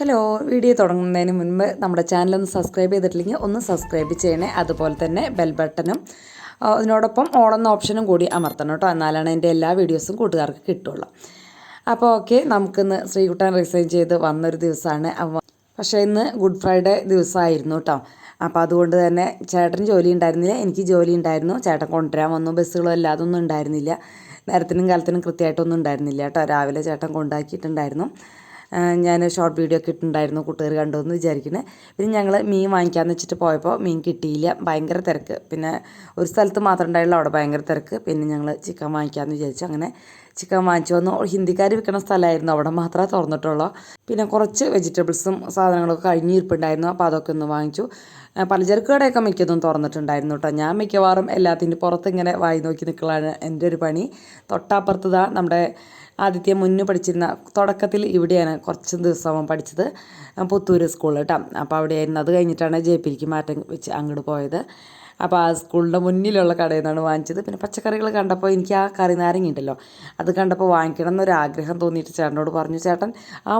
Hello, video തുടങ്ങുന്നതിന് മുൻപ് നമ്മുടെ ചാനലൊന്ന് സബ്സ്ക്രൈബ് ചെയ്തിട്ടില്ലെങ്കിൽ ഒന്ന് സബ്സ്ക്രൈബ് ചെയ്യണേ. അതുപോലെ തന്നെ ബെൽ ബട്ടണും അതിനോടൊപ്പം ഓളെന്ന ഓപ്ഷനും കൂടി അമർത്തണം കേട്ടോ. എന്നാലാണ് എൻ്റെ എല്ലാ വീഡിയോസും കൂട്ടുകാർക്ക് കിട്ടുള്ളൂ. അപ്പോൾ ഓക്കെ, നമുക്കിന്ന് ശ്രീകുട്ടൻ റിസൈൻ ചെയ്ത് വന്നൊരു ദിവസമാണ്. പക്ഷേ ഇന്ന് ഗുഡ് ഫ്രൈഡേ ദിവസമായിരുന്നു കേട്ടോ. അപ്പോൾ അതുകൊണ്ട് തന്നെ ചേട്ടന് ജോലി ഉണ്ടായിരുന്നില്ല, എനിക്ക് ജോലി ഉണ്ടായിരുന്നു. ചേട്ടൻ കൊണ്ടുവരാൻ വന്നു. ബസ്സുകളും അല്ലാതൊന്നും ഉണ്ടായിരുന്നില്ല, നേരത്തിനും കാലത്തിനും കൃത്യമായിട്ടൊന്നും ഉണ്ടായിരുന്നില്ല കേട്ടോ. രാവിലെ ചേട്ടൻ കൊണ്ടാക്കിയിട്ടുണ്ടായിരുന്നു. ഞാൻ ഷോർട്ട് വീഡിയോ ഒക്കെ ഇട്ടിട്ടുണ്ടായിരുന്നു, കൂട്ടുകാർ കണ്ടു എന്ന് വിചാരിക്കുന്നത്. പിന്നെ ഞങ്ങൾ മീൻ വാങ്ങിക്കാമെന്ന് വെച്ചിട്ട് പോയപ്പോൾ മീൻ കിട്ടിയില്ല, ഭയങ്കര തിരക്ക്. പിന്നെ ഒരു സ്ഥലത്ത് മാത്രമേ ഉണ്ടായുള്ളൂ, അവിടെ ഭയങ്കര തിരക്ക്. പിന്നെ ഞങ്ങൾ ചിക്കൻ വാങ്ങിക്കാമെന്ന് വിചാരിച്ചു. അങ്ങനെ ചിക്കൻ വാങ്ങിച്ചു വന്നു. ഹിന്ദിക്കാർ വിൽക്കുന്ന സ്ഥലമായിരുന്നു, അവിടെ മാത്രമേ തുറന്നിട്ടുള്ളൂ. പിന്നെ കുറച്ച് വെജിറ്റബിൾസും സാധനങ്ങളൊക്കെ കഴിഞ്ഞിരിപ്പുണ്ടായിരുന്നു, അപ്പോൾ അതൊക്കെ ഒന്ന് വാങ്ങിച്ചു. പലചരക്ക് കടയൊക്കെ മിക്കതും തുറന്നിട്ടുണ്ടായിരുന്നു കേട്ടോ. ഞാൻ മിക്കവാറും എല്ലാത്തിൻ്റെ പുറത്തിങ്ങനെ വായി നോക്കി നിൽക്കലാണ് എൻ്റെ ഒരു പണി. തൊട്ടപ്പുറത്ത് നമ്മുടെ ആദ്യത്തെ മുന്നേ പഠിച്ചിരുന്ന തുടക്കത്തിൽ ഇവിടെയാണ് കുറച്ച് ദിവസം പഠിച്ചത്, പുത്തൂർ സ്കൂളിൽ കേട്ടോ. അപ്പോൾ അവിടെയായിരുന്നു. അത് കഴിഞ്ഞിട്ടാണ് ജെപിക്ക് മാറ്റം വെച്ച് അങ്ങോട്ട് പോയത്. അപ്പോൾ ആ സ്കൂളിൻ്റെ മുന്നിലുള്ള കടയിൽ നിന്നാണ് വാങ്ങിച്ചത്. പിന്നെ പച്ചക്കറികൾ കണ്ടപ്പോൾ എനിക്ക് ആ കറി നാരങ്ങ ഉണ്ടല്ലോ, അത് കണ്ടപ്പോൾ വാങ്ങിക്കണം എന്നൊരാഗ്രഹം തോന്നിയിട്ട് ചേട്ടനോട് പറഞ്ഞു. ചേട്ടൻ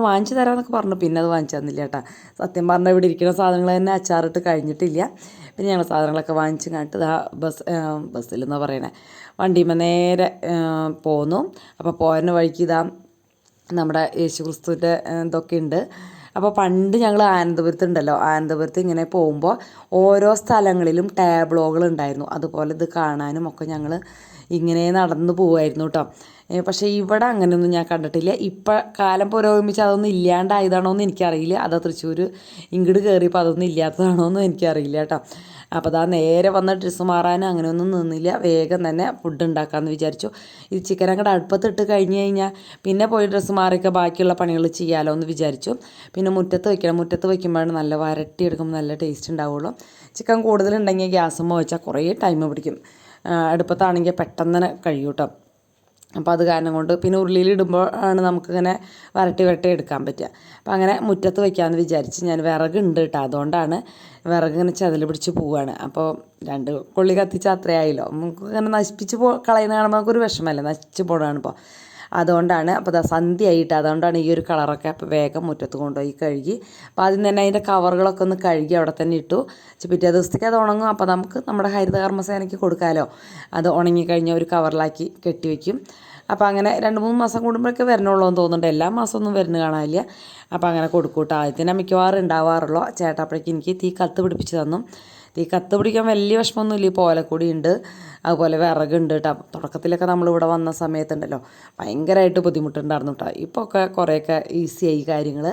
വാങ്ങിച്ചു തരാമെന്നൊക്കെ പറഞ്ഞു. പിന്നെ അത് വാങ്ങിച്ചു തന്നില്ല കേട്ടോ. സത്യം പറഞ്ഞാൽ ഇവിടെ ഇരിക്കുന്ന സാധനങ്ങൾ തന്നെ അച്ചാറിട്ട് കഴിഞ്ഞിട്ടില്ല. പിന്നെ ഞങ്ങൾ സാധനങ്ങളൊക്കെ വാങ്ങിച്ച് കണ്ടിട്ട് ബസ്സിലെന്നാ പറയണേ, വണ്ടിയുമ്പോൾ നേരെ പോന്നു. അപ്പോൾ പോരുന്ന വഴിക്ക് നമ്മുടെ യേശു ക്രിസ്തുവിൻ്റെ ഇതൊക്കെ ഉണ്ട്. അപ്പോൾ പണ്ട് ഞങ്ങൾ ആനന്ദപുരത്തുണ്ടല്ലോ, ആനന്ദപുരത്ത് ഇങ്ങനെ പോകുമ്പോൾ ഓരോ സ്ഥലങ്ങളിലും ടാബ്ലോകൾ ഉണ്ടായിരുന്നു. അതുപോലെ ഇത് കാണാനും ഒക്കെ ഞങ്ങൾ ഇങ്ങനെ നടന്നു പോവുമായിരുന്നു കേട്ടോ. പക്ഷേ ഇവിടെ അങ്ങനെയൊന്നും ഞാൻ കണ്ടിട്ടില്ല. ഇപ്പം കാലം പുരോഗമിച്ച് അതൊന്നും ഇല്ലാണ്ടായതാണോ എന്ന് എനിക്കറിയില്ല. അത് തൃശ്ശൂർ ഇങ്ങോട്ട് കയറിയപ്പോൾ അതൊന്നും ഇല്ലാത്തതാണോ എന്നും എനിക്കറിയില്ല കേട്ടോ. അപ്പോൾ നേരെ വന്ന ഡ്രസ്സ് മാറാനും അങ്ങനെയൊന്നും നിന്നില്ല, വേഗം തന്നെ ഫുഡ് ഉണ്ടാക്കാമെന്ന് വിചാരിച്ചു. ഈ ചിക്കൻ അങ്ങോട്ട് അടുപ്പത്തിട്ട് കഴിഞ്ഞ് കഴിഞ്ഞാൽ പിന്നെ പോയി ഡ്രസ്സ് മാറിയൊക്കെ ബാക്കിയുള്ള പണികൾ ചെയ്യാമല്ലോ എന്ന് വിചാരിച്ചു. പിന്നെ മുറ്റത്ത് വയ്ക്കണം, മുറ്റത്ത് വയ്ക്കുമ്പോഴാണ് നല്ല വരട്ടിയെടുക്കുമ്പോൾ നല്ല ടേസ്റ്റ് ഉണ്ടാവുള്ളൂ. ചിക്കൻ കൂടുതലുണ്ടെങ്കിൽ ഗ്യാസുമ്മ വെച്ചാൽ കുറേ ടൈം പിടിക്കും, അടുപ്പത്താണെങ്കിൽ പെട്ടെന്ന് തന്നെ കഴിയും കേട്ടോ. അപ്പോൾ അത് കാരണം കൊണ്ട് പിന്നെ ഉരുളിയിലിടുമ്പോൾ ആണ് നമുക്കിങ്ങനെ വരട്ടി എടുക്കാൻ പറ്റുക. അപ്പോൾ അങ്ങനെ മുറ്റത്ത് വയ്ക്കാമെന്ന് വിചാരിച്ച് ഞാൻ വിറകുണ്ട് കേട്ടോ. അതുകൊണ്ടാണ് വിറക് ഇങ്ങനെ ചതിൽ പിടിച്ച് പോവുകയാണ്. അപ്പോൾ 2 കൊള്ളി കത്തിച്ചാൽ അത്രയായല്ലോ. നമുക്ക് ഇങ്ങനെ നശിപ്പിച്ച് കളയുന്ന കാണുമ്പോൾ നമുക്കൊരു വിഷമമല്ലേ, നശിച്ച് പോകണമാണ് ഇപ്പോൾ. അതുകൊണ്ടാണ്. അപ്പോൾ സന്ധ്യയായിട്ട് അതുകൊണ്ടാണ് ഈ ഒരു കളറൊക്കെ. അപ്പോൾ വേഗം മുറ്റത്ത് കൊണ്ടുപോയി കഴുകി. അപ്പോൾ ആദ്യം തന്നെ അതിൻ്റെ കവറുകളൊക്കെ ഒന്ന് കഴുകി അവിടെ തന്നെ ഇട്ടു. പിറ്റേ ദിവസത്തേക്ക് അത് ഉണങ്ങും. അപ്പോൾ നമുക്ക് നമ്മുടെ ഹരിതകർമ്മസേനയ്ക്ക് കൊടുക്കാമല്ലോ. അത് ഉണങ്ങിക്കഴിഞ്ഞാൽ ഒരു കവറിലാക്കി കെട്ടിവെക്കും. അപ്പോൾ അങ്ങനെ 2-3 മാസം കൂടുമ്പോഴൊക്കെ വരണുള്ളൂ എന്ന് തോന്നുന്നുണ്ട്, എല്ലാ മാസമൊന്നും വരുന്ന കാണാനില്ല. അപ്പോൾ അങ്ങനെ കൊടുക്കൂട്ടോ. ആദ്യത്തിന് മിക്കവാറും ഉണ്ടാവാറുള്ളൂ. ചേട്ടാപ്പഴേക്ക് എനിക്ക് തീ കത്ത് പിടിപ്പിച്ച് തന്നു. തീ കത്ത് പിടിക്കാൻ വലിയ വിഷമമൊന്നുമില്ല. ഈ പോലക്കൊടി ഉണ്ട്, അതുപോലെ വിറകുണ്ട് കേട്ടോ. തുടക്കത്തിലൊക്കെ നമ്മളിവിടെ വന്ന സമയത്തുണ്ടല്ലോ ഭയങ്കരമായിട്ട് ബുദ്ധിമുട്ടുണ്ടായിരുന്നു കേട്ടോ. ഇപ്പോൾ ഒക്കെ കുറേയൊക്കെ ഈസിയായി കാര്യങ്ങൾ.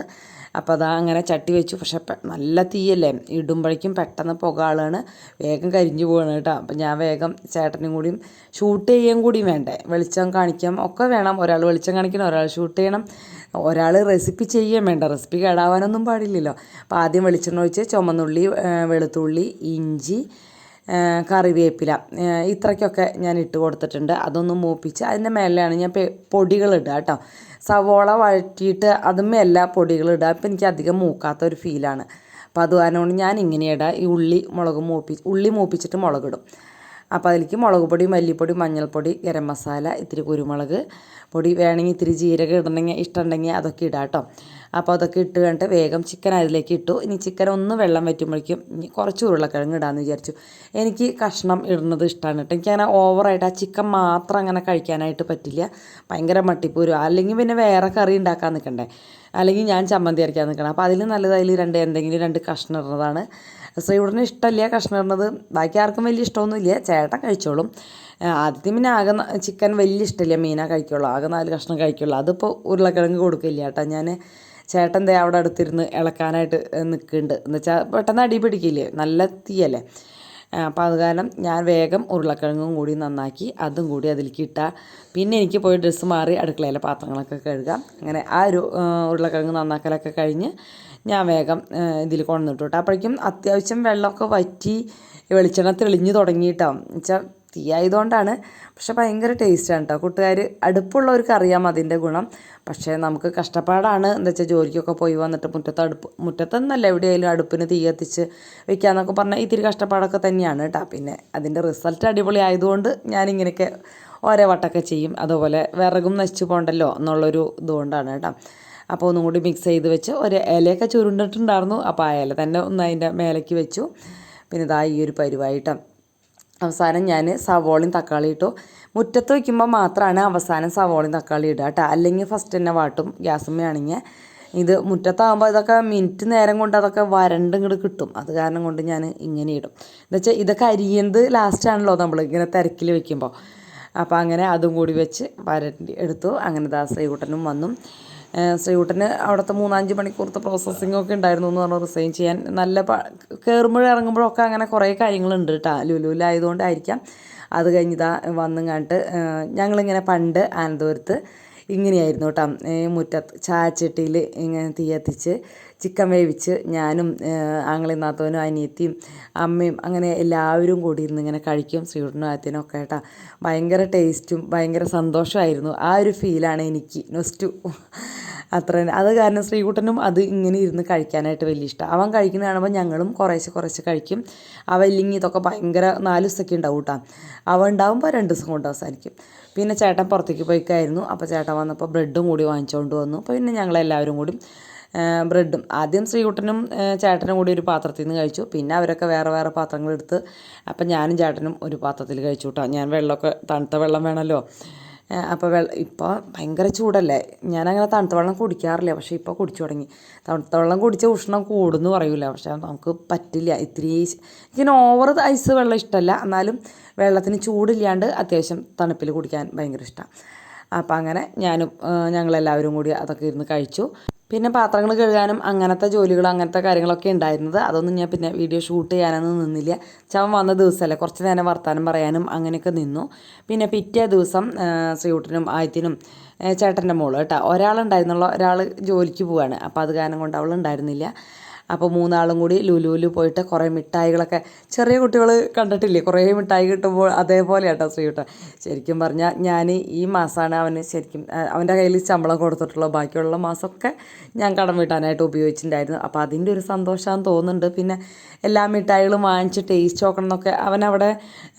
അപ്പോൾ അങ്ങനെ ചട്ടി വെച്ചു. പക്ഷെ നല്ല തീയല്ലേ, ഇടുമ്പോഴേക്കും പെട്ടെന്ന് പുകയാണ്, വേഗം കരിഞ്ഞു പോവാണ് കേട്ടോ. അപ്പം ഞാൻ വേഗം ചേട്ടനും കൂടിയും ഷൂട്ട് ചെയ്യാൻ കൂടിയും വേണ്ടേ, വെളിച്ചം കാണിക്കാം ഒക്കെ വേണം. ഒരാൾ വെളിച്ചം കാണിക്കണം, ഒരാൾ ഷൂട്ട് ചെയ്യണം, ഒരാൾ റെസിപ്പി ചെയ്യാൻ വേണ്ട. റെസിപ്പി കേടാവാനൊന്നും പാടില്ലല്ലോ. അപ്പോൾ ആദ്യം വെളിച്ചെണ്ണ ഒഴിച്ച് ചുമന്നുള്ളി, വെളുത്തുള്ളി, ഇഞ്ചി, കറിവേപ്പില ഇത്രയ്ക്കൊക്കെ ഞാൻ ഇട്ട് കൊടുത്തിട്ടുണ്ട്. അതൊന്ന് മൂപ്പിച്ച് അതിൻ്റെ മേലെയാണ് ഞാൻ പൊടികളിടുക കേട്ടോ. സവോള വഴറ്റിയിട്ട് അതുമ്മേ എല്ലാ പൊടികളിടുക. അപ്പോൾ എനിക്ക് അധികം മൂക്കാത്തൊരു ഫീലാണ്. അപ്പോൾ അത് കാരണം കൊണ്ട് ഞാൻ ഇങ്ങനെ ഇടുക. ഈ ഉള്ളി മൂപ്പിച്ചിട്ട് മുളകിടും. അപ്പോൾ അതിലേക്ക് മുളക് പൊടി, മല്ലിപ്പൊടി, മഞ്ഞൾപ്പൊടി, ഗരം മസാല, ഇത്തിരി കുരുമുളക് പൊടി, വേണമെങ്കിൽ ഇത്തിരി ജീരകം ഇടണമെങ്കിൽ ഇഷ്ടമുണ്ടെങ്കിൽ അതൊക്കെ ഇടാം കേട്ടോ. അപ്പോൾ അതൊക്കെ ഇട്ട് കഴിഞ്ഞിട്ട് വേഗം ചിക്കൻ അതിലേക്ക് ഇട്ടു. ഇനി ചിക്കൻ ഒന്ന് വെള്ളം വറ്റുമ്പോഴേക്കും കുറച്ച് ഉരുളക്കിഴങ്ങ് ഇടാമെന്ന് വിചാരിച്ചു. എനിക്ക് കഷ്ണം ഇടുന്നത് ഇഷ്ടമാണ് കേട്ടോ. എനിക്കങ്ങനെ ഓവറായിട്ട് ആ ചിക്കൻ മാത്രം അങ്ങനെ കഴിക്കാനായിട്ട് പറ്റില്ല, ഭയങ്കര മട്ടിപ്പൂരും. അല്ലെങ്കിൽ പിന്നെ വേറെ കറി ഉണ്ടാക്കാൻ നിൽക്കണ്ടേ, അല്ലെങ്കിൽ ഞാൻ ചമ്മന്തി അരയ്ക്കാൻ നിൽക്കണം. അപ്പോൾ അതിൽ നല്ലത് അതിൽ എന്തെങ്കിലും 2 കഷ്ണം ഇടുന്നതാണ്. ശ്രീകുട്ടന് ഇഷ്ടമില്ല കഷ്ണം ഇടുന്നത്, ബാക്കി ആർക്കും വലിയ ഇഷ്ടമൊന്നുമില്ല, ചേട്ടൻ കഴിച്ചോളും. ആദ്യം പിന്നെ ആകെ ചിക്കൻ വലിയ ഇഷ്ടമില്ല, മീനാ കഴിക്കുള്ളൂ, ആകെ 4 കഷ്ണം കഴിക്കുള്ളൂ. അതിപ്പോൾ ഉരുളക്കിഴങ്ങ് കൊടുക്കില്ല കേട്ടോ. ഞാൻ ചേട്ടൻ അവിടെ അടുത്തിരുന്ന് ഇളക്കാനായിട്ട് നിൽക്കുന്നുണ്ട്, എന്ന് വെച്ചാൽ പെട്ടെന്ന് അടി പിടിക്കില്ലേ, നല്ല തീയല്ലേ. അപ്പോൾ അത് കാരണം ഞാൻ വേഗം ഉരുളക്കിഴങ്ങും കൂടി നന്നാക്കി അതും കൂടി അതിലേക്ക് ഇട്ടാൽ പിന്നെ എനിക്ക് പോയി ഡ്രസ്സ് മാറി അടുക്കളയിലെ പാത്രങ്ങളൊക്കെ കഴുകാം. അങ്ങനെ ആ ഒരു ഉരുളക്കിഴങ്ങ് നന്നാക്കലൊക്കെ കഴിഞ്ഞ് ഞാൻ വേഗം ഇതിൽ കൊണ്ടുവന്നിട്ടു കേട്ടോ. അപ്പോഴേക്കും അത്യാവശ്യം വെള്ളമൊക്കെ വറ്റി വെളിച്ചെണ്ണ തെളിഞ്ഞ് തുടങ്ങിയിട്ടാവും വെച്ചാൽ തീ ആയതുകൊണ്ടാണ്. പക്ഷെ ഭയങ്കര ടേസ്റ്റാണ് കേട്ടോ. കൂട്ടുകാർ അടുപ്പുള്ളവർക്ക് അറിയാം അതിൻ്റെ ഗുണം. പക്ഷേ നമുക്ക് കഷ്ടപ്പാടാണ്. എന്താ വെച്ചാൽ ജോലിക്കൊക്കെ പോയി വന്നിട്ട് മുറ്റത്തൊന്നല്ല എവിടെയായാലും അടുപ്പിന് തീ കത്തിച്ച് വെക്കാമെന്നൊക്കെ പറഞ്ഞാൽ ഇത്തിരി കഷ്ടപ്പാടൊക്കെ തന്നെയാണ് കേട്ടോ. പിന്നെ അതിൻ്റെ റിസൾട്ട് അടിപൊളി ആയതുകൊണ്ട് ഞാനിങ്ങനെയൊക്കെ ഓരോ വട്ടമൊക്കെ ചെയ്യും. അതുപോലെ വിറകും നശിച്ചു പോകണ്ടല്ലോ എന്നുള്ളൊരു ഇതുകൊണ്ടാണ് കേട്ടോ. അപ്പോൾ ഒന്നും കൂടി മിക്സ് ചെയ്ത് വെച്ച് ഒരു ഇലയൊക്കെ ചുരുണ്ടിട്ടുണ്ടായിരുന്നു. അപ്പോൾ ആ ഇല തന്നെ ഒന്ന് അതിൻ്റെ മേലേക്ക് വെച്ചു. പിന്നെ ഇതാ ഈ ഒരു പരിവായിട്ട് അവസാനം ഞാൻ സവോളയും തക്കാളി ഇട്ടു. മുറ്റത്ത് വയ്ക്കുമ്പോൾ മാത്രമാണ് അവസാനം സവോളയും തക്കാളി ഇടുക കേട്ടോ, അല്ലെങ്കിൽ ഫസ്റ്റ് തന്നെ വാട്ടും. ഗ്യാസുമ്മയാണെങ്കിൽ ഇത് മുറ്റത്താകുമ്പോൾ ഇതൊക്കെ മിനിറ്റ് നേരം കൊണ്ട് അതൊക്കെ വരണ്ട് ഇങ്ങോട്ട് കിട്ടും. അത് കാരണം കൊണ്ട് ഞാൻ ഇങ്ങനെ ഇടും. എന്നുവെച്ചാൽ ഇതൊക്കെ അരിയുന്നത് ലാസ്റ്റാണല്ലോ നമ്മൾ ഇങ്ങനെ തിരക്കിൽ വെക്കുമ്പോൾ. അപ്പോൾ അങ്ങനെ അതും കൂടി വെച്ച് വരണ്ടി എടുത്തു. അങ്ങനെ ദാ ശ്രീകുട്ടനും വന്നു. ശ്രീകുട്ടന് അവിടുത്തെ 3-5 മണിക്കൂറത്തെ പ്രോസസ്സിങ്ങൊക്കെ ഉണ്ടായിരുന്നു എന്ന് പറഞ്ഞു റിസൈൻ ചെയ്യാൻ. നല്ല കയറുമ്പോഴും ഇറങ്ങുമ്പോഴൊക്കെ അങ്ങനെ കുറേ കാര്യങ്ങളുണ്ട് കേട്ടോ, ലുലുവിലായതുകൊണ്ടായിരിക്കാം. അത് കഴിഞ്ഞിതാ വന്നും കണ്ടിട്ട് ഞങ്ങളിങ്ങനെ പണ്ട് ആനന്ദപുരത്ത് ഇങ്ങനെയായിരുന്നു കേട്ടോ, മുറ്റത്ത് ചായച്ചട്ടിയിൽ ഇങ്ങനെ തീ കത്തിച്ച് ചിക്കൻ വേവിച്ച് ഞാനും ആങ്ങളെയും നാത്തവനും അനിയത്തിയും അമ്മയും അങ്ങനെ എല്ലാവരും കൂടി ഇരുന്ന് ഇങ്ങനെ കഴിക്കും. ശ്രീകുട്ടനും ആദ്യത്തിനും ഒക്കെ കേട്ടോ. ഭയങ്കര ടേസ്റ്റും ഭയങ്കര സന്തോഷമായിരുന്നു. ആ ഒരു ഫീലാണ് എനിക്ക് നൊസ്റ്റു അത്ര. അത് കാരണം ശ്രീകുട്ടനും അത് ഇങ്ങനെ ഇരുന്ന് കഴിക്കാനായിട്ട് വലിയ ഇഷ്ടം. അവൻ കഴിക്കുന്ന കാണുമ്പോൾ ഞങ്ങളും കുറേശ്ശെ കഴിക്കും. അവ ഇല്ലെങ്കിൽ ഇതൊക്കെ ഭയങ്കര 4 ദിവസമൊക്കെ ഉണ്ടാവും കേട്ടോ. അവ ഉണ്ടാകുമ്പോൾ 2 ദിവസം കൊണ്ട് അവസാനിക്കും. പിന്നെ ചേട്ടൻ പുറത്തേക്ക് പോയിക്കായിരുന്നു. അപ്പോൾ ചേട്ടൻ വന്നപ്പോൾ ബ്രെഡും കൂടി വാങ്ങിച്ചുകൊണ്ട് വന്നു. അപ്പോൾ പിന്നെ ഞങ്ങളെല്ലാവരും കൂടി ബ്രെഡും ആദ്യം ശ്രീകുട്ടനും ചേട്ടനും കൂടി ഒരു പാത്രത്തിൽ നിന്ന് കഴിച്ചു. പിന്നെ അവരൊക്കെ വേറെ വേറെ പാത്രങ്ങളെടുത്ത് അപ്പം ഞാനും ചേട്ടനും ഒരു പാത്രത്തിൽ കഴിച്ചു കേട്ടോ. ഞാൻ വെള്ളമൊക്കെ തണുത്ത വെള്ളം വേണമല്ലോ. അപ്പോൾ ഇപ്പോൾ ഭയങ്കര ചൂടല്ലേ, ഞാനങ്ങനെ തണുത്ത വെള്ളം കുടിക്കാറില്ല. പക്ഷേ ഇപ്പോൾ കുടിച്ചു തുടങ്ങി. തണുത്ത വെള്ളം കുടിച്ച ഉഷ്ണം കൂടുമെന്ന് പറയൂല, പക്ഷേ നമുക്ക് പറ്റില്ല. ഇത്തിരി ഇങ്ങനെ ഓവർ ഐസ് വെള്ളം ഇഷ്ടമല്ല, എന്നാലും വെള്ളത്തിന് ചൂടില്ലാണ്ട് അത്യാവശ്യം തണുപ്പിൽ കുടിക്കാൻ ഭയങ്കര ഇഷ്ടമാണ്. അപ്പം അങ്ങനെ ഞങ്ങളെല്ലാവരും കൂടി അതൊക്കെ ഇരുന്ന് കഴിച്ചു. പിന്നെ പാത്രങ്ങൾ കഴുകാനും അങ്ങനത്തെ ജോലികൾ അങ്ങനത്തെ കാര്യങ്ങളൊക്കെ ഉണ്ടായിരുന്നത്. അതൊന്നും ഞാൻ പിന്നെ വീഡിയോ ഷൂട്ട് ചെയ്യാനൊന്നും നിന്നില്ല. ചവൻ വന്ന ദിവസമല്ലേ, കുറച്ച് നേരം വർത്താനം പറയാനും അങ്ങനെയൊക്കെ നിന്നു. പിന്നെ പിറ്റേ ദിവസം ശ്രീകുട്ടനും ആയത്തിനും ചേട്ടൻ്റെ മോള് കേട്ടോ ഒരാളുണ്ടായിരുന്നുള്ള, ഒരാൾ ജോലിക്ക് പോവാണ്. അപ്പോൾ അത് കാരണം കൊണ്ട് അവളുണ്ടായിരുന്നില്ല. അപ്പോൾ 3 ആളും കൂടി ലുലുവിൽ പോയിട്ട് കുറേ മിഠായികളൊക്കെ, ചെറിയ കുട്ടികൾ കണ്ടിട്ടില്ലേ കുറേ മിഠായി കിട്ടുമ്പോൾ അതേപോലെ കേട്ടോ ശ്രീകുട്ടൻ. ശരിക്കും പറഞ്ഞാൽ ഞാൻ ഈ മാസമാണ് അവന് ശരിക്കും അവൻ്റെ കയ്യിൽ ശമ്പളം കൊടുത്തിട്ടുള്ളത്. ബാക്കിയുള്ള മാസമൊക്കെ ഞാൻ കടം വീട്ടാനായിട്ട് ഉപയോഗിച്ചിട്ടുണ്ടായിരുന്നു. അപ്പോൾ അതിൻ്റെ ഒരു സന്തോഷമാണെന്ന് തോന്നുന്നുണ്ട്. പിന്നെ എല്ലാ മിഠായികളും വാങ്ങിച്ച് ടേസ്റ്റ് നോക്കണം എന്നൊക്കെ അവനവിടെ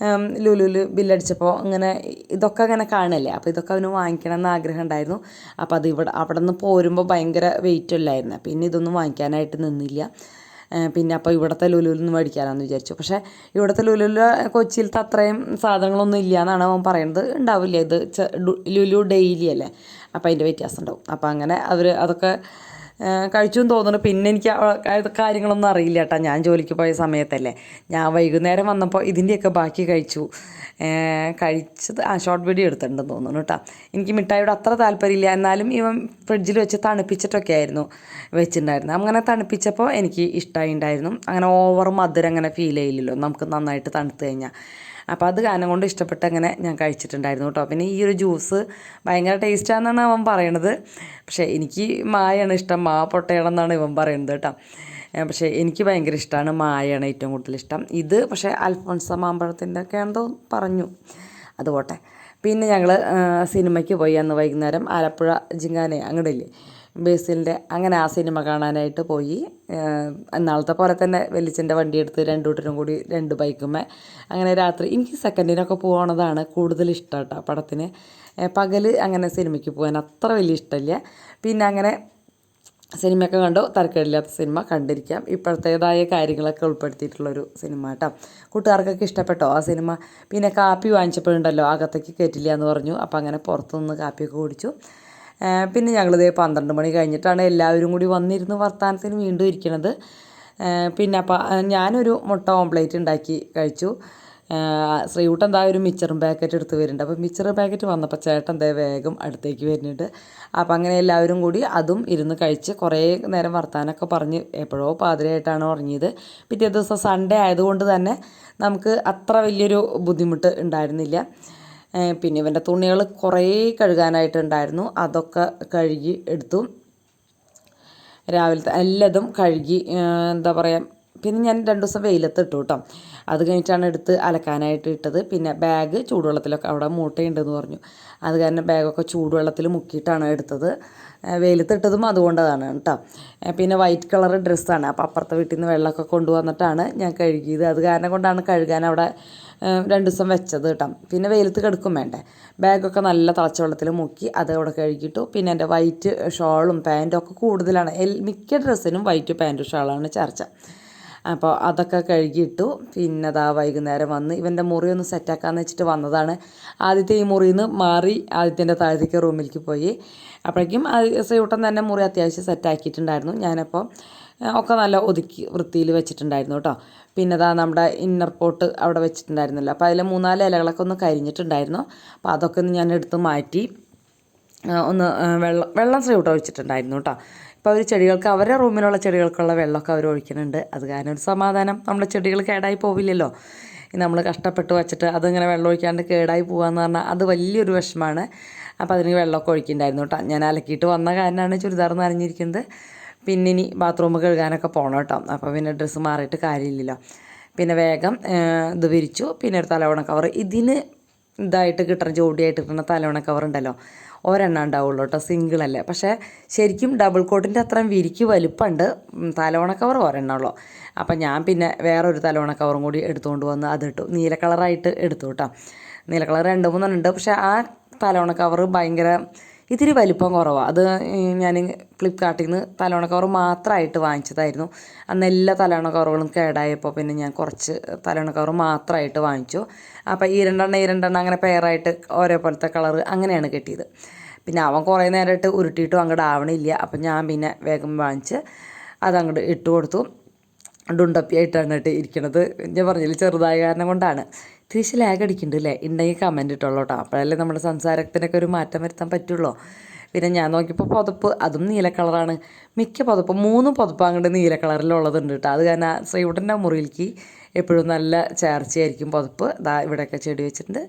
ലുലുവിൽ ബില്ലടിച്ചപ്പോൾ ഇങ്ങനെ ഇതൊക്കെ ഇങ്ങനെ കാണല്ലേ, അപ്പോൾ ഇതൊക്കെ അവന് വാങ്ങിക്കണം എന്ന് ആഗ്രഹം ഉണ്ടായിരുന്നു. അപ്പോൾ അത് അവിടെ നിന്ന് പോരുമ്പോൾ ഭയങ്കര വെയിറ്റ് അല്ലായിരുന്നു. പിന്നെ ഇതൊന്നും വാങ്ങിക്കാനായിട്ട് നിന്നില്ല. പിന്നെ അപ്പോൾ ഇവിടുത്തെ ലുലുവിൽ നിന്ന് മേടിക്കാമെന്ന് വിചാരിച്ചു. പക്ഷേ ഇവിടുത്തെ ലുലുവിൽ കൊച്ചിയിലത്തെ അത്രയും സാധനങ്ങളൊന്നും ഇല്ല എന്നാണ് അവൻ പറയുന്നത്. ഉണ്ടാവില്ല, ഇത് ലുലു ഡെയിലി അല്ലേ, അപ്പോൾ അതിൻ്റെ വ്യത്യാസം ഉണ്ടാവും. അപ്പോൾ അങ്ങനെ അവർ അതൊക്കെ കഴിച്ചു എന്ന് തോന്നുന്നു. പിന്നെ എനിക്ക് കാര്യങ്ങളൊന്നും അറിയില്ല കേട്ടോ, ഞാൻ ജോലിക്ക് പോയ സമയത്തല്ലേ. ഞാൻ വൈകുന്നേരം വന്നപ്പോൾ ഇതിൻ്റെയൊക്കെ ബാക്കി കഴിച്ചത് ഷോർട്ട് വീഡിയോ എടുത്തിട്ടുണ്ടെന്ന് തോന്നുന്നു കേട്ടോ. എനിക്ക് മിഠായിയോട് അത്ര താല്പര്യമില്ല, എന്നാലും ഇവൻ ഫ്രിഡ്ജിൽ വെച്ച് തണുപ്പിച്ചിട്ടൊക്കെ ആയിരുന്നു വെച്ചിട്ടുണ്ടായിരുന്നു. അങ്ങനെ തണുപ്പിച്ചപ്പോൾ എനിക്ക് ഇഷ്ടമായി ഉണ്ടായിരുന്നു. അങ്ങനെ ഓവർ മധുരം അങ്ങനെ ഫീൽ ചെയ്യില്ലല്ലോ നമുക്ക് നന്നായിട്ട് തണുത്ത് കഴിഞ്ഞാൽ. അപ്പോൾ അത് കാരണം കൊണ്ട് ഇഷ്ടപ്പെട്ട് അങ്ങനെ ഞാൻ കഴിച്ചിട്ടുണ്ടായിരുന്നു കേട്ടോ. പിന്നെ ഈ ഒരു ജ്യൂസ് ഭയങ്കര ടേസ്റ്റാണെന്നാണ് അവൻ പറയണത്. പക്ഷേ എനിക്ക് മായാണ് ഇഷ്ടം, പൊട്ടയണമെന്നാണ് ഇവൻ പറയുന്നത് കേട്ടോ. പക്ഷേ എനിക്ക് ഭയങ്കര ഇഷ്ടമാണ്, മായാണ് ഏറ്റവും കൂടുതൽ ഇഷ്ടം. ഇത് പക്ഷേ അൽഫോൺസ മാമ്പഴത്തിൻ്റെ ഒക്കെ എന്തോ പറഞ്ഞു, അത് പോട്ടെ. പിന്നെ ഞങ്ങൾ സിനിമയ്ക്ക് പോയി അന്ന് വൈകുന്നേരം. ആലപ്പുഴ ജിങ്കാനെ അങ്ങോട്ടില്ലേ ബേസിലിൻ്റെ, അങ്ങനെ ആ സിനിമ കാണാനായിട്ട് പോയി. നാളത്തെ പോലെ തന്നെ വലിച്ചൻ്റെ വണ്ടി എടുത്ത് 2 കൂട്ടരും കൂടി 2 ബൈക്കുമ്മേ അങ്ങനെ രാത്രി. എനിക്ക് സെക്കൻഡിനൊക്കെ പോകുന്നതാണ് കൂടുതൽ ഇഷ്ടം കേട്ടോ പടത്തിന്. പകൽ അങ്ങനെ സിനിമയ്ക്ക് പോകാൻ അത്ര വലിയ ഇഷ്ടമില്ല. പിന്നെ അങ്ങനെ സിനിമയൊക്കെ കണ്ടു, തരക്കേടില്ലാത്ത സിനിമ കണ്ടിരിക്കാം. ഇപ്പോഴത്തേതായ കാര്യങ്ങളൊക്കെ ഉൾപ്പെടുത്തിയിട്ടുള്ളൊരു സിനിമ കേട്ടോ. കൂട്ടുകാർക്കൊക്കെ ഇഷ്ടപ്പെട്ടോ ആ സിനിമ. പിന്നെ കാപ്പി വാങ്ങിച്ചപ്പോഴുണ്ടല്ലോ അകത്തേക്ക് കയറ്റില്ല എന്ന് പറഞ്ഞു. അപ്പോൾ അങ്ങനെ പുറത്തുനിന്ന് കാപ്പിയൊക്കെ കുടിച്ചു. പിന്നെ ഞങ്ങളിത് 12 മണി കഴിഞ്ഞിട്ടാണ് എല്ലാവരും കൂടി വന്നിരുന്ന് വർത്തമാനത്തിന് വീണ്ടും ഇരിക്കണത്. പിന്നെ അപ്പോൾ ഞാനൊരു മുട്ട ഓംപ്ലേറ്റ് ഉണ്ടാക്കി കഴിച്ചു. ശ്രീകുട്ടൻ എന്താ ഒരു മിച്ചറും പാക്കറ്റ് എടുത്ത് വരുന്നുണ്ട്. അപ്പോൾ മിച്ചർ പാക്കറ്റ് വന്നപ്പോൾ ചേട്ടൻ എന്താ വേഗം അടുത്തേക്ക് വരുന്നുണ്ട്. അപ്പോൾ അങ്ങനെ എല്ലാവരും കൂടി അതും ഇരുന്ന് കഴിച്ച് കുറേ നേരം വർത്താനമൊക്കെ പറഞ്ഞ് എപ്പോഴോ പാതിരയായിട്ടാണ് ഉറങ്ങിയത്. പിറ്റേ ദിവസം സൺഡേ ആയതുകൊണ്ട് തന്നെ നമുക്ക് അത്ര വലിയൊരു ബുദ്ധിമുട്ട് ഉണ്ടായിരുന്നില്ല. പിന്നെ ഇവൻ്റെ തുണികൾ കുറേ കഴുകാനായിട്ടുണ്ടായിരുന്നു, അതൊക്കെ കഴുകി എടുത്തു. രാവിലത്തെ എല്ലാതും കഴുകി എന്താ പറയുക പിന്നെ ഞാൻ 2 ദിവസം വെയിലത്ത് ഇട്ടു കേട്ടോ. അത് കഴിഞ്ഞിട്ടാണ് എടുത്ത് അലക്കാനായിട്ട് ഇട്ടത്. പിന്നെ ബാഗ് ചൂടുവെള്ളത്തിലൊക്കെ അവിടെ മൂട്ടയുണ്ടെന്ന് പറഞ്ഞു. അത് കാരണം ബാഗൊക്കെ ചൂടുവെള്ളത്തിൽ മുക്കിയിട്ടാണ് എടുത്തത്. വെയിലത്തിട്ടതും അതുകൊണ്ടതാണ് കേട്ടോ. പിന്നെ വൈറ്റ് കളർ ഡ്രസ്സാണ്. അപ്പോൾ അപ്പുറത്തെ വീട്ടിൽ നിന്ന് വെള്ളമൊക്കെ കൊണ്ടുവന്നിട്ടാണ് ഞാൻ കഴുകിയത്. അത് കാരണം കൊണ്ടാണ് കഴുകാൻ അവിടെ 2 ദിവസം വെച്ചത് കേട്ടോ. പിന്നെ വെയിലത്ത് കിടക്കും വേണ്ടേ. ബാഗൊക്കെ നല്ല തിളച്ച വെള്ളത്തിൽ മുക്കി അത് അവിടെ കഴുകിയിട്ടു. പിന്നെ എൻ്റെ വൈറ്റ് ഷോളും പാൻറ്റും ഒക്കെ കൂടുതലാണ്. മിക്ക ഡ്രസ്സിനും വൈറ്റ് പാൻറ്റും ഷാളാണ് ചർച്ച. അപ്പോൾ അതൊക്കെ കഴുകിയിട്ടു. പിന്നെ അതാ വൈകുന്നേരം വന്ന് ഇവൻ്റെ മുറി ഒന്ന് സെറ്റാക്കാമെന്ന് വെച്ചിട്ട് വന്നതാണ്. ആദ്യത്തെ ഈ മുറിയിൽ നിന്ന് മാറി ആദ്യത്തിൻ്റെ താഴത്തേക്ക് റൂമിലേക്ക് പോയി. അപ്പോഴേക്കും സൂട്ടൻ തന്നെ മുറി അത്യാവശ്യം സെറ്റാക്കിയിട്ടുണ്ടായിരുന്നു. ഞാനപ്പോൾ ഒക്കെ നല്ല ഒതുക്കി വൃത്തിയിൽ വെച്ചിട്ടുണ്ടായിരുന്നു കേട്ടോ. പിന്നെ അതാ നമ്മുടെ ഇന്നർ പോട്ട് അവിടെ വെച്ചിട്ടുണ്ടായിരുന്നല്ലോ. അപ്പോൾ അതിൽ 3-4 ഇലകളൊക്കെ ഒന്ന് കരിഞ്ഞിട്ടുണ്ടായിരുന്നു. അപ്പോൾ അതൊക്കെ ഒന്ന് ഞാൻ എടുത്ത് മാറ്റി ഒന്ന് വെള്ളം സ്യൂട്ട് ഒഴിച്ചിട്ടുണ്ടായിരുന്നു കേട്ടോ. ഇപ്പോൾ അവർ ചെടികൾക്ക് അവരുടെ റൂമിലുള്ള ചെടികൾക്കുള്ള വെള്ളമൊക്കെ അവർ ഒഴിക്കുന്നുണ്ട്. അത് കാരണം ഒരു സമാധാനം. നമ്മുടെ ചെടികൾ കേടായി പോവില്ലല്ലോ. നമ്മൾ കഷ്ടപ്പെട്ട് വെച്ചിട്ട് അതിങ്ങനെ വെള്ളം ഒഴിക്കാണ്ട് കേടായി പോകാമെന്ന് പറഞ്ഞാൽ അത് വലിയൊരു വിഷമമാണ്. അപ്പോൾ അതിന് വെള്ളമൊക്കെ ഒഴിക്കുന്നുണ്ടായിരുന്നു കേട്ടോ. ഞാൻ അലക്കിയിട്ട് വന്ന കാരണമാണ് ചുരിദാർ നനഞ്ഞിരിക്കുന്നത്. പിന്നെ ഇനി ബാത്റൂം കഴുകാനൊക്കെ പോകണം കേട്ടോ. അപ്പോൾ പിന്നെ ഡ്രസ്സ് മാറിയിട്ട് കാര്യമില്ലല്ലോ. പിന്നെ വേഗം ഇത് വിരിച്ചു. പിന്നെ ഒരു തലവണ കവർ ഇതിന് ഇതായിട്ട് കിട്ടുന്ന ജോഡിയായിട്ട് കിട്ടുന്ന തലവണ കവർ ഉണ്ടല്ലോ, ഒരെണ്ണം ഉണ്ടാവുള്ളൂ കേട്ടോ, സിംഗിളല്ലേ. പക്ഷേ ശരിക്കും ഡബിൾ കോട്ടിൻ്റെ അത്രയും വിരിക്ക് വലുപ്പമുണ്ട്. തലവണ കവർ ഒരെണ്ണം ഉള്ളൂ. അപ്പം ഞാൻ പിന്നെ വേറൊരു തലവണ കവറും കൂടി എടുത്തുകൊണ്ട് വന്ന് അതിട്ടു. നീല കളറായിട്ട് എടുത്തു കേട്ടോ. നീല കളർ 2-3 ഉണ്ട്. പക്ഷേ ആ തലവണ കവർ ഭയങ്കര ഇത്തിരി വലിപ്പം കുറവാണ്. അത് ഞാൻ ഫ്ലിപ്കാർട്ടിൽ നിന്ന് തലവണ കവർ മാത്രമായിട്ട് വാങ്ങിച്ചതായിരുന്നു. അന്ന് എല്ലാ തലവണ കവറുകളും കേടായപ്പോൾ പിന്നെ ഞാൻ കുറച്ച് തലവണ കവർ മാത്രമായിട്ട് വാങ്ങിച്ചു. അപ്പോൾ ഈ രണ്ടെണ്ണം അങ്ങനെ പെയറായിട്ട് ഓരോ പോലത്തെ കളർ അങ്ങനെയാണ് കിട്ടിയത്. പിന്നെ അവൻ കുറേ നേരമായിട്ട് ഉരുട്ടിയിട്ടും അങ്ങോട്ട് ആവണില്ല. അപ്പം ഞാൻ പിന്നെ വേഗം വാങ്ങിച്ച് അതങ്ങോട്ട് ഇട്ട് കൊടുത്തു. ഡുണ്ടപ്പിയായിട്ടാണ് ഇരിക്കണത്. ഞാൻ പറഞ്ഞില്ല ചെറുതായ കാരണം കൊണ്ടാണ്. തിരിച്ച് ലാഗ് അടിക്കുന്നുണ്ട് അല്ലേ. ഉണ്ടെങ്കിൽ കമൻറ്റ് ഇട്ടുള്ളൂ കേട്ടോ. അപ്പോഴല്ലേ നമ്മുടെ സംസാരത്തിനൊക്കെ ഒരു മാറ്റം വരുത്താൻ പറ്റുള്ളൂ. പിന്നെ ഞാൻ നോക്കിയപ്പോൾ പുതപ്പ് അതും നീല കളറാണ്. മിക്ക പുതപ്പ് 3 പുതപ്പ് അങ്ങോട്ട് നീല കളറിലുള്ളതുണ്ട് കേട്ടോ. അത് കാരണം ശ്രീകുട്ടൻ്റെ മുറിയിലേക്ക് എപ്പോഴും നല്ല ചേർച്ചയായിരിക്കും പുതപ്പ്. ഇവിടെയൊക്കെ ചെടി വെച്ചിട്ടുണ്ട്.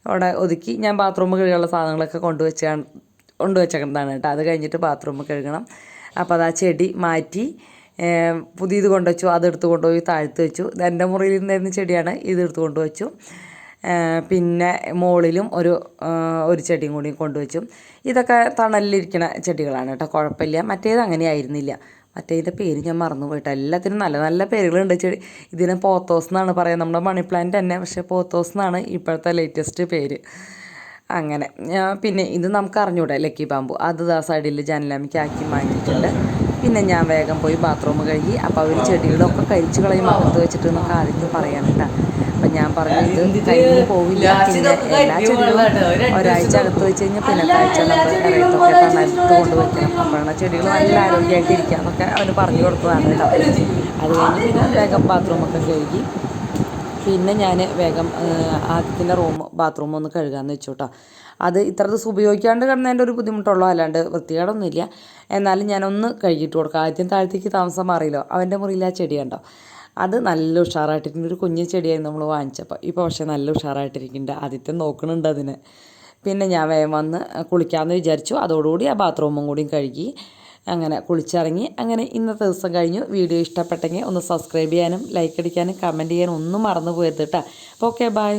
അവിടെ ഒതുക്കി ഞാൻ ബാത്റൂം കഴുകാനുള്ള സാധനങ്ങളൊക്കെ കൊണ്ടുവച്ചേക്കുന്നതാണ് കേട്ടോ. അത് കഴിഞ്ഞിട്ട് ബാത്റൂം കഴുകണം. അപ്പോൾ അത് ആ ചെടി മാറ്റി പുതിയത് കൊണ്ടുവച്ചു. അതെടുത്ത് കൊണ്ടുപോയി താഴ്ത്ത് വെച്ചു. ഇത് എൻ്റെ മുറിയിൽ നിന്നായിരുന്ന ചെടിയാണ്. ഇതെടുത്ത് കൊണ്ടുവച്ചു. പിന്നെ മുകളിലും ഒരു ചെടിയും കൂടി കൊണ്ടുവച്ചു. ഇതൊക്കെ തണലിലിരിക്കുന്ന ചെടികളാണ് കേട്ടോ. കുഴപ്പമില്ല. മറ്റേത് അങ്ങനെ ആയിരുന്നില്ല. മറ്റേതിൻ്റെ പേര് ഞാൻ മറന്നു പോയിട്ട്. എല്ലാത്തിനും നല്ല നല്ല പേരുകളുണ്ട്. ചെടി ഇതിനെ പോത്തോസ് എന്നാണ് പറയുക. നമ്മുടെ മണി പ്ലാന്റ് തന്നെ, പക്ഷേ പോത്തോസ് എന്നാണ് ഇപ്പോഴത്തെ ലേറ്റസ്റ്റ് പേര്. അങ്ങനെ പിന്നെ ഇത് നമുക്ക് അറിഞ്ഞൂടെ ലക്കി ബാമ്പു. അത് സൈഡിൽ ജനലമ്മയ്ക്ക് ആക്കി മാറ്റിയിട്ടുണ്ട്. പിന്നെ ഞാൻ വേഗം പോയി ബാത്റൂം കഴുകി. അപ്പോൾ അവർ ചെടികളൊക്കെ കരിച്ചു കളയും അകത്ത് വെച്ചിട്ട് എന്നൊക്കെ ആദ്യം പറയാൻ കേട്ടോ. അപ്പം ഞാൻ പറഞ്ഞു ഇത് കഴിഞ്ഞ് പോവില്ല. പിന്നെ എല്ലാ ചെടികളും ഒരാഴ്ച അകത്ത് വെച്ച് കഴിഞ്ഞാൽ പിന്നത്തെ ആഴ്ച നമ്മൾ ഇറയത്തൊക്കെ തണലത്ത് കൊണ്ട് വെക്കണം. അപ്പോഴാണ് ചെടികൾ നല്ല ആരോഗ്യമായിട്ട് ഇരിക്കുക എന്നൊക്കെ അവന് പറഞ്ഞു കൊടുത്തതാണ് കേട്ടോ. അത് കഴിഞ്ഞ് പിന്നെ വേഗം ബാത്റൂമൊക്കെ കഴുകി. പിന്നെ ഞാൻ വേഗം ആദ്യത്തിൻ്റെ ബാത്റൂം ഒന്ന് കഴുകാമെന്ന് വെച്ചു കേട്ടോ. അത് ഇത്ര ദിവസം ഉപയോഗിക്കാണ്ട് കിടന്നതിൻ്റെ ഒരു ബുദ്ധിമുട്ടുള്ളൂ, അല്ലാണ്ട് വൃത്തികേടൊന്നുമില്ല. എന്നാലും ഞാനൊന്ന് കഴുകിയിട്ട് കൊടുക്കാം. ആദ്യം താഴത്തേക്ക് താമസം മാറിയല്ലോ. അവൻ്റെ മുറിയിൽ ആ ചെടി കണ്ടോ, അത് നല്ല ഉഷാറായിട്ടിരിക്കുന്ന ഒരു കുഞ്ഞു ചെടിയായിരുന്നു നമ്മൾ വാങ്ങിച്ചപ്പോൾ. ഇപ്പോൾ പക്ഷേ നല്ല ഉഷാറായിട്ടിരിക്കുന്നുണ്ട്. ആദ്യത്തെ നോക്കുന്നുണ്ട് അതിന്. പിന്നെ ഞാൻ വേഗം വന്ന് കുളിക്കാമെന്ന് വിചാരിച്ചു. അതോടുകൂടി ആ ബാത്റൂമും കൂടിയും കഴുകി അങ്ങനെ കുളിച്ചിറങ്ങി. അങ്ങനെ ഇന്നത്തെ ദിവസം കഴിഞ്ഞു. വീഡിയോ ഇഷ്ടപ്പെട്ടെങ്കിൽ ഒന്ന് സബ്സ്ക്രൈബ് ചെയ്യാനും ലൈക്ക് അടിക്കാനും കമൻറ്റ് ചെയ്യാനും ഒന്നും മറന്നു പോയത് കേട്ടോ. അപ്പോൾ ഓക്കെ, ബൈ.